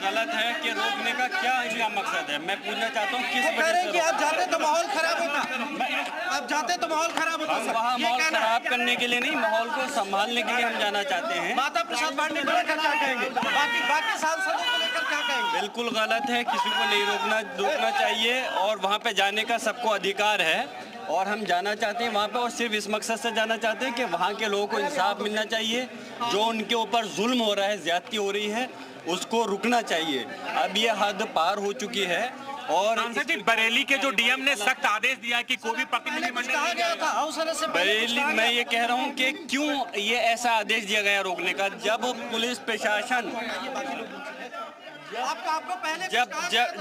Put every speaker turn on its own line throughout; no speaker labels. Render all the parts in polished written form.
गलत है कि रोकने का क्या इनका मकसद है। मैं पूछना चाहता हूँ किस
वजह से आप जाते तो माहौल खराब होता, आप जाते तो माहौल खराब होता।
हम वहाँ माहौल खराब करने के लिए नहीं, माहौल को संभालने के लिए हम जाना चाहते हैं।
माता प्रसाद बांटने को लेकर क्या कहेंगे? बाकी सांसदों को लेकर क्या कहेंगे?
बिल्कुल गलत है, किसी को नहीं रोकना चाहिए और वहाँ पे जाने का सबको अधिकार है और हम जाना चाहते हैं वहाँ पे और सिर्फ इस मकसद से जाना चाहते हैं कि वहाँ के लोगों को इंसाफ मिलना चाहिए। जो उनके ऊपर जुल्म हो रहा है, ज्यादती हो रही है, उसको रुकना चाहिए। अब ये हद पार हो चुकी है। और
बरेली के जो डीएम ने सख्त आदेश दिया है कि कोई भी प्रतिनिधिमंडल,
बरेली मैं ये कह रहा हूँ कि क्यों ये ऐसा आदेश दिया गया रोकने का, जब पुलिस प्रशासन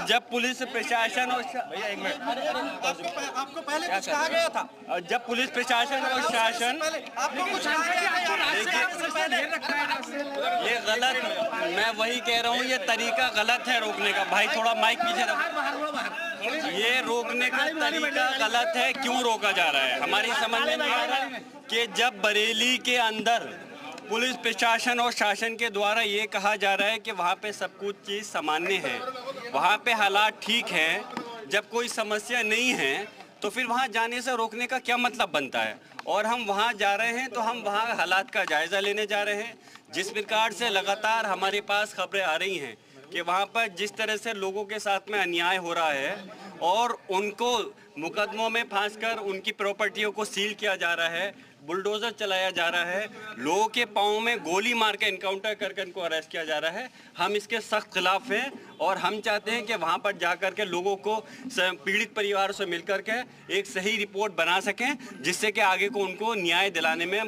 जब पुलिस प्रशासन और भैया एक मिनट,
आपको पहले कुछ कहा गया था?
जब पुलिस प्रशासन और शासन
आपको कुछ कहा गया?
ये गलत, मैं वही कह रहा हूँ, ये तरीका गलत है रोकने का। भाई थोड़ा माइक पीछे रखो। ये रोकने का तरीका गलत है। क्यों रोका जा रहा है हमारी समझ में नहीं आ रहा है कि जब बरेली के अंदर पुलिस प्रशासन और शासन के द्वारा ये कहा जा रहा है कि वहाँ पे सब कुछ चीज़ सामान्य है, वहाँ पे हालात ठीक हैं, जब कोई समस्या नहीं है तो फिर वहाँ जाने से रोकने का क्या मतलब बनता है। और हम वहाँ जा रहे हैं तो हम वहाँ हालात का जायज़ा लेने जा रहे हैं। जिस प्रकार से लगातार हमारे पास खबरें आ रही हैं कि वहाँ पर जिस तरह से लोगों के साथ में अन्याय हो रहा है और उनको मुकदमों में फांसकर उनकी प्रॉपर्टियों को सील किया जा रहा है, बुलडोजर चलाया जा रहा है, लोगों के पाँव में गोली मार के इनकाउंटर करके इनको अरेस्ट किया जा रहा है, हम इसके सख्त खिलाफ हैं। और हम चाहते हैं कि वहाँ पर जाकर के लोगों को पीड़ित परिवार से मिलकर के एक सही रिपोर्ट बना सकें, जिससे कि आगे को उनको न्याय दिलाने में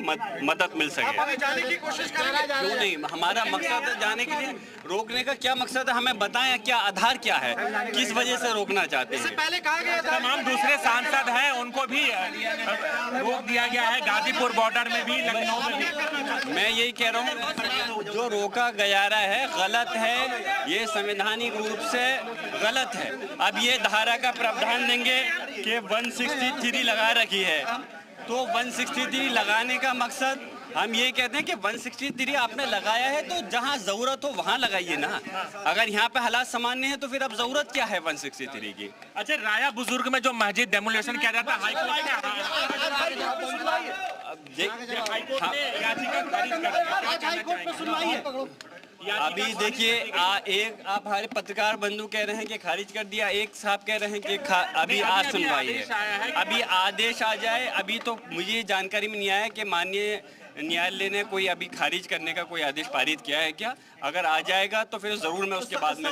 मदद मिल सके।
जाने की कोशिश करेंगे?
क्यों नहीं, हमारा मकसद है जाने के लिए। रोकने का क्या मकसद है हमें बताएं, क्या आधार क्या है, किस वजह से रोकना चाहते हैं।
पहले कहा गया था
तमाम दूसरे सांसद हैं उनको भी रोक दिया गया है, गाजीपुर बॉर्डर में भी, लखनऊ में भी।
मैं यही कह रहा हूँ, जो रोका गया है गलत है, ये संवैधानिक रूप से गलत है। अब ये धारा का प्रावधान देंगे कि 163 लगा रखी है, तो 163 लगाने का मकसद हम ये कहते हैं कि 163 आपने लगाया है तो जहां जरूरत हो वहां लगाइए ना। अगर यहाँ पे हालात सामान्य है तो फिर अब जरूरत क्या है 163 की।
अच्छा, राया बुजुर्ग में जो मस्जिद डेमोलिशन किया जाता है,
अभी देखिए आप हमारे पत्रकार बंधु कह रहे हैं कि खारिज कर दिया, एक साहब कह रहे हैं कि अभी आज सुनवाई है, अभी आदेश आ जाए। अभी तो मुझे जानकारी में नहीं आया कि माननीय न्यायालय ने कोई अभी खारिज करने का कोई आदेश पारित किया है क्या। अगर आ जाएगा तो फिर जरूर मैं उसके बाद में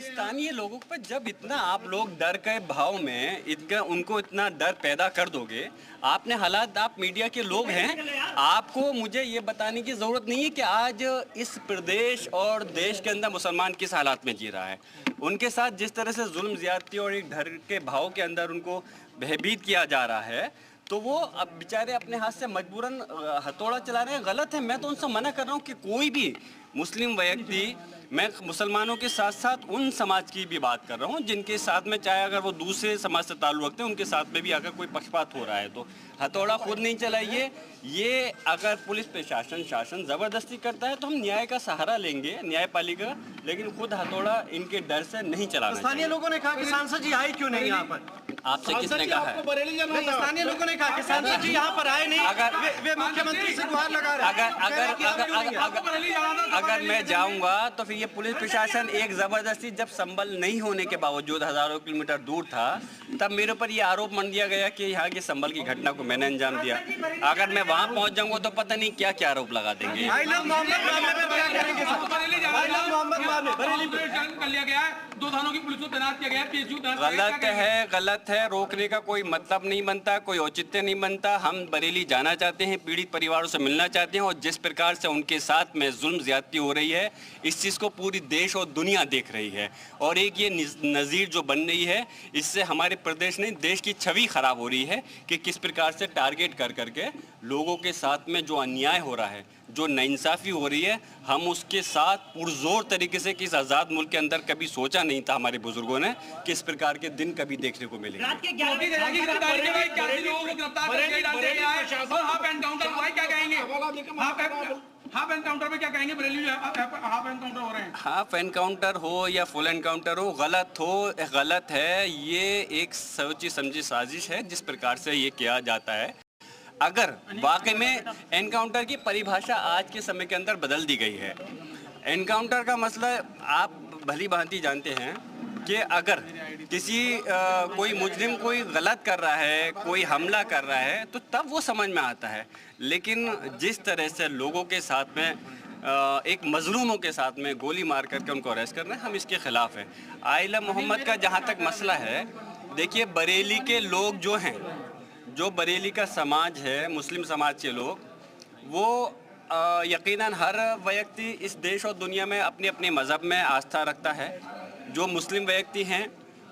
स्थानीय लोगों पर जब इतना आप लोग डर के भाव में उनको इतना डर पैदा कर दोगे, आपने हालात, आप मीडिया के लोग हैं, आपको मुझे ये बताने की ज़रूरत नहीं है कि आज इस प्रदेश और देश के अंदर मुसलमान किस हालात में जी रहा है। उनके साथ जिस तरह से जुल्म ज़्यादती और एक डर के भाव के अंदर उनको भयभीत किया जा रहा है, तो वो अब बेचारे अपने हाथ से मजबूरन हथौड़ा चला रहे हैं। गलत है। मैं तो उनसे मना कर रहा हूँ कि कोई भी मुस्लिम व्यक्ति, मैं मुसलमानों के साथ साथ उन समाज की भी बात कर रहा हूँ जिनके साथ में, चाहे अगर वो दूसरे समाज से ताल्लुक़ रखते हैं, उनके साथ में भी अगर कोई पक्षपात हो रहा है तो हथौड़ा खुद नहीं चलाइए। ये अगर पुलिस प्रशासन शासन ज़बरदस्ती करता है तो हम न्याय का सहारा लेंगे, न्यायपालिका, लेकिन खुद हथौड़ा इनके डर से नहीं चलाना।
स्थानीय लोगों ने कहा कि सांसद जी आए क्यों नहीं यहाँ पर?
आपसे किसने कहा है?
स्थानीय लोगों ने कहा कि सांसद जी यहाँ पर आए नहीं,
अगर
वे मुख्यमंत्री से गुहार लगा रहे हैं।
अगर मैं जाऊंगा तो फिर ये पुलिस प्रशासन एक जबरदस्ती, जब संबल नहीं होने के बावजूद हजारों किलोमीटर दूर था, तब मेरे ऊपर ये आरोप मान दिया गया कि यहाँ की संबल की घटना को मैंने अंजाम दिया। अगर मैं वहाँ पहुँच जाऊंगा तो पता नहीं क्या क्या आरोप लगा देंगे। गलत है। रोकने का कोई मतलब नहीं बनता, कोई औचित्य नहीं बनता। हम बरेली जाना चाहते हैं, पीड़ित परिवारों से मिलना चाहते हैं और जिस प्रकार से उनके साथ में जुल्म ज्यादती हो रही है, इस चीज़ को इसको पूरी देश और दुनिया देख रही है। और एक ये नज़ीर जो बन रही है, इससे हमारे प्रदेश नहीं देश की छवि खराब हो रही है कि किस प्रकार से टारगेट कर करके लोगों के साथ में जो अन्याय हो रहा है, जो नाइंसाफ़ी हो रही है, हम उसके साथ पुरजोर तरीके से किस आज़ाद मुल्क के अंदर कभी सोचा नहीं था हमारे बुजुर्गों ने कि इस प्रकार के दिन कभी देखने को मिलेंगे।
रात के 11 बजे की गिरफ्तारी के बाद 81 लोगों को गिरफ्तार करके डाल दिया गया है और हाफ एनकाउंटर हुआ है, क्या कहेंगे? हाफ एनकाउंटर में क्या कहेंगे? बरेली जो हाफ एनकाउंटर हो रहे हैं,
हाफ एनकाउंटर हो या फुल एनकाउंटर हो, गलत है। ये एक सोची समझी साजिश है जिस प्रकार से ये किया जाता है। अगर वाकई में एनकाउंटर की परिभाषा आज के समय के अंदर बदल दी गई है। एनकाउंटर का मसला आप भली भांति जानते हैं कि अगर किसी कोई मुजरिम कोई गलत कर रहा है, कोई हमला कर रहा है, तो तब वो समझ में आता है। लेकिन जिस तरह से लोगों के साथ में एक मजलूमों के साथ में गोली मार करके उनको अरेस्ट करना है, हम इसके ख़िलाफ़ हैं। आइला मोहम्मद का जहाँ तक मसला है, देखिए बरेली के लोग जो हैं, जो बरेली का समाज है, मुस्लिम समाज के लोग, वो यकीनन हर व्यक्ति इस देश और दुनिया में अपनी अपनी मज़हब में आस्था रखता है। जो मुस्लिम व्यक्ति हैं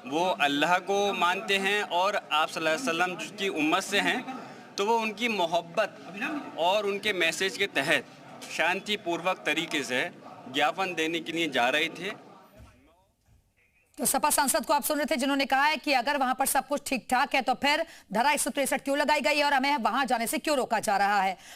वो अल्लाह को मानते हैं और आप सल्लल्लाहु अलैहि वसल्लम की उम्मत से हैं, तो वो उनकी मोहब्बत और उनके मैसेज के तहत शांतिपूर्वक तरीके से ज्ञापन देने के लिए जा रहे थे।
तो सपा सांसद को आप सुन रहे थे जिन्होंने कहा है कि अगर वहां पर सब कुछ ठीक ठाक है तो फिर धारा 163 क्यों लगाई गई और हमें वहां जाने से क्यों रोका जा रहा है।